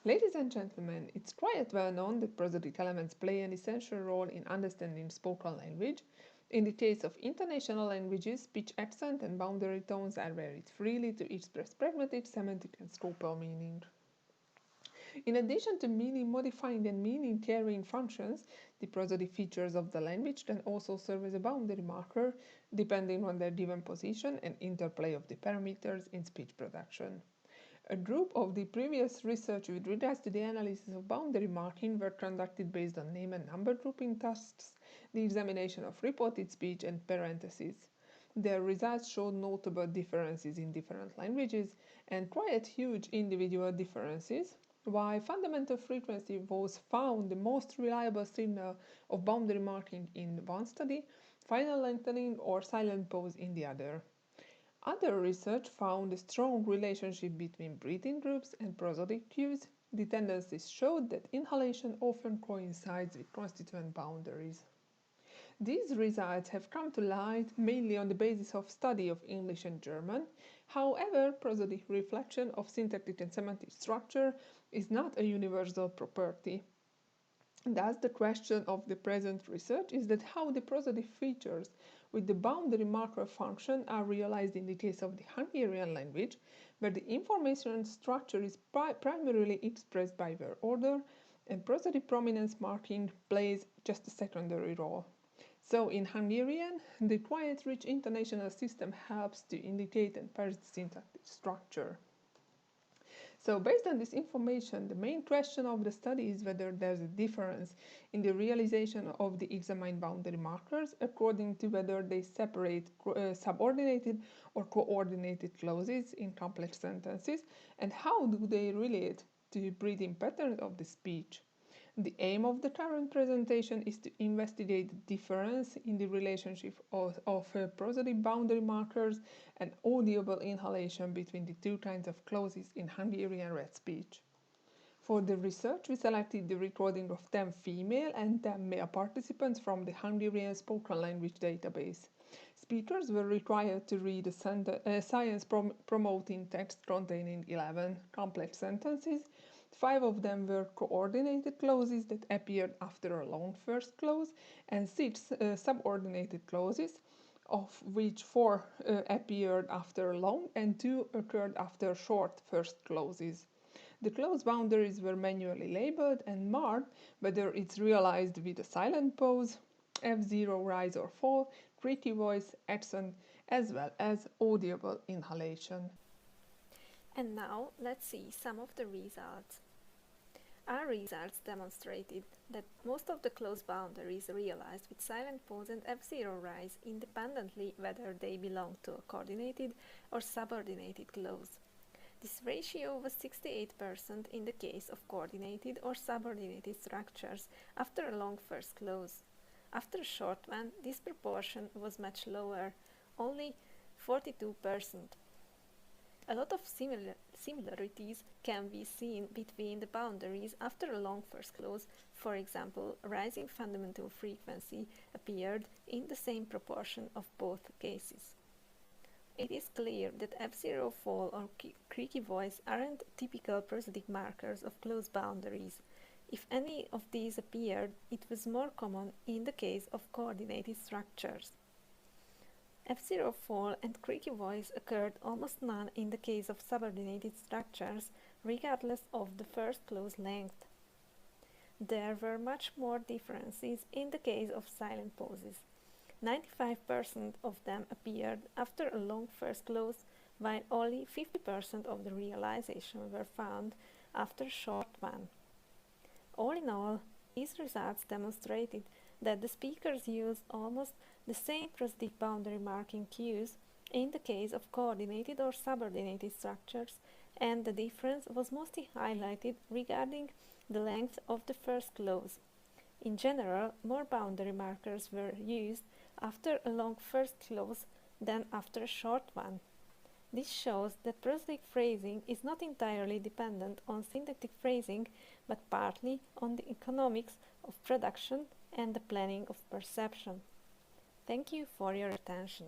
Ladies and gentlemen, it's quite well known that prosodic elements play an essential role in understanding spoken language. In the case of international languages, speech accent and boundary tones are varied freely to express pragmatic, semantic, and scopal meaning. In addition to meaning modifying and meaning carrying functions, the prosodic features of the language can also serve as a boundary marker, depending on their given position and interplay of the parameters in speech production. A group of the previous research with regards to the analysis of boundary marking were conducted based on name and number grouping tasks, the examination of reported speech, and parentheses. Their results showed notable differences in different languages and quite huge individual differences. While fundamental frequency was found the most reliable signal of boundary marking in one study, final lengthening or silent pause in the other. Other research found a strong relationship between breathing groups and prosodic cues. The tendencies showed that inhalation often coincides with constituent boundaries. These results have come to light mainly on the basis of study of English and German. However, prosodic reflection of syntactic and semantic structure is not a universal property. Thus, the question of the present research is that how the prosodic features with the boundary marker function are realized in the case of the Hungarian language, where the information structure is primarily expressed by word order, and prosodic prominence marking plays just a secondary role. So in Hungarian, the quiet rich intonational system helps to indicate and parse the syntactic structure. So based on this information, the main question of the study is whether there's a difference in the realization of the examined boundary markers according to whether they separate subordinated or coordinated clauses in complex sentences, and how do they relate to breathing patterns of the speech. The aim of the current presentation is to investigate the difference in the relationship of prosodic boundary markers and audible inhalation between the two kinds of clauses in Hungarian red speech. For the research, we selected the recording of 10 female and 10 male participants from the Hungarian spoken language database. Speakers were required to read a science-promoting text containing 11 complex sentences. 5 of them were coordinated clauses that appeared after a long first clause, and 6 subordinated clauses, of which 4 appeared after long and 2 occurred after short first clauses. The clause boundaries were manually labeled and marked whether it's realized with a silent pause, F0 rise or fall, creaky voice, accent, as well as audible inhalation. And now let's see some of the results. Our results demonstrated that most of the clause boundaries realized with silent pause and F0 rise independently whether they belong to a coordinated or subordinated clause. This ratio was 68% in the case of coordinated or subordinated structures after a long first clause. After a short one, this proportion was much lower, only 42%. A lot of similarities can be seen between the boundaries after a long first clause. For example, rising fundamental frequency appeared in the same proportion of both cases. It is clear that F0 fall or creaky voice aren't typical prosodic markers of clause boundaries. If any of these appeared, it was more common in the case of coordinated structures. F0 fall and creaky voice occurred almost none in the case of subordinated structures, regardless of the first clause length. There were much more differences in the case of silent pauses. 95% of them appeared after a long first clause, while only 50% of the realization were found after a short one. All in all, these results demonstrated that the speakers used almost the same prosodic boundary marking cues in the case of coordinated or subordinated structures, and the difference was mostly highlighted regarding the length of the first clause. In general, more boundary markers were used after a long first clause than after a short one. This shows that prosodic phrasing is not entirely dependent on syntactic phrasing, but partly on the economics of production and the planning of perception. Thank you for your attention.